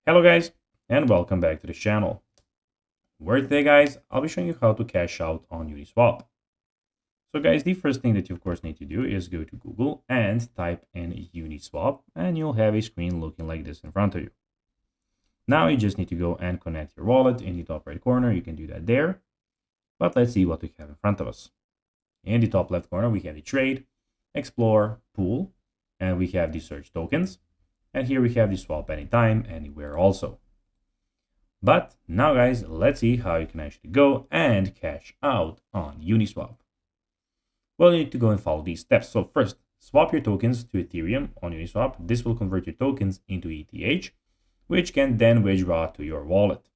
Hello guys, and welcome back to the channel. Where today guys, I'll be showing you how to cash out on Uniswap. So guys, the first thing that you of course need to do is go to Google and type in Uniswap, and you'll have a screen looking like this in front of you. Now you just need to go and connect your wallet in the top right corner. You can do that there, but let's see what we have in front of us. In the top left corner, we have the trade, explore, pool, and we have the search tokens. And here we have the swap anytime, anywhere also. But now guys, let's see how you can actually go and cash out on Uniswap. Well, you need to go and follow these steps. So first, swap your tokens to Ethereum on Uniswap. This will convert your tokens into ETH, which can then withdraw to your wallet.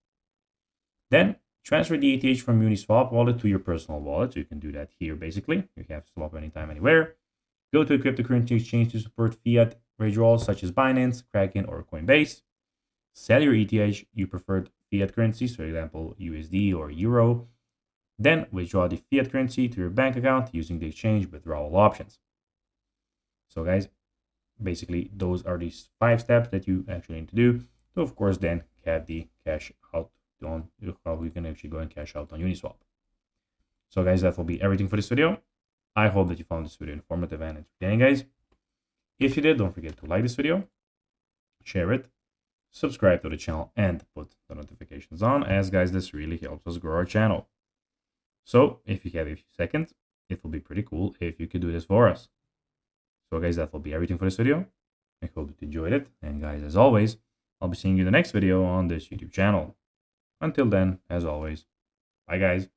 Then transfer the ETH from Uniswap wallet to your personal wallet. So you can do that here basically. You have swap anytime, anywhere. Go to a cryptocurrency exchange to support fiat withdrawals such as Binance, Kraken, or Coinbase. Sell your ETH, you preferred fiat currency, so for example, USD or Euro. Then withdraw the fiat currency to your bank account using the exchange withdrawal options. So guys, basically those are these 5 steps that you actually need to do to, of course, then get the cash out on how we can actually go and cash out on Uniswap. So guys, that will be everything for this video. I hope that you found this video informative and entertaining, guys. If you did, don't forget to like this video, share it, subscribe to the channel, and put the notifications on, as guys, this really helps us grow our channel. So if you have a few seconds, it will be pretty cool if you could do this for us. So guys, that will be everything for this video. I hope that you enjoyed it, and guys, as always, I'll be seeing you in the next video on this YouTube channel. Until then, as always, bye guys.